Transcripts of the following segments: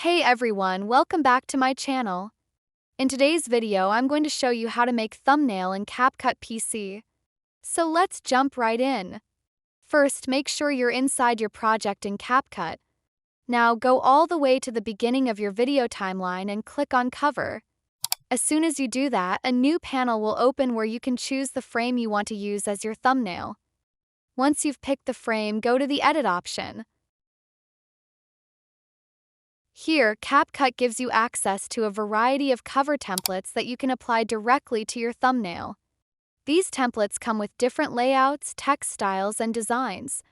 Hey everyone, welcome back to my channel. In today's video, I'm going to show you how to make thumbnail in CapCut PC. So let's jump right in. First, make sure you're inside your project in CapCut. Now go all the way to the beginning of your video timeline and click on Cover. As soon as you do that, a new panel will open where you can choose the frame you want to use as your thumbnail. Once you've picked the frame, go to the Edit option. Here, CapCut gives you access to a variety of cover templates that you can apply directly to your thumbnail. These templates come with different layouts, text styles, and designs.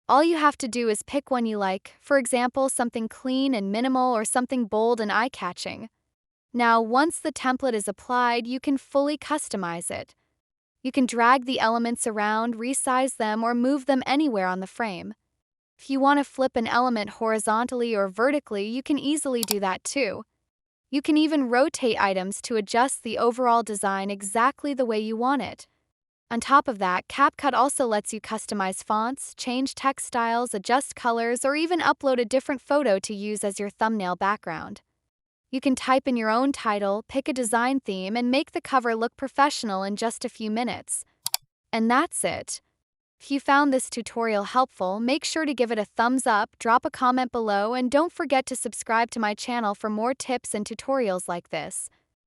All you have to do is pick one you like, for example, something clean and minimal or something bold and eye-catching. Now, once the template is applied, you can fully customize it. You can drag the elements around, resize them, or move them anywhere on the frame. If you want to flip an element horizontally or vertically, you can easily do that too. You can even rotate items to adjust the overall design exactly the way you want it. On top of that, CapCut also lets you customize fonts, change text styles, adjust colors, or even upload a different photo to use as your thumbnail background. You can type in your own title, pick a design theme, and make the cover look professional in just a few minutes. And that's it. If you found this tutorial helpful, make sure to give it a thumbs up, drop a comment below, and don't forget to subscribe to my channel for more tips and tutorials like this.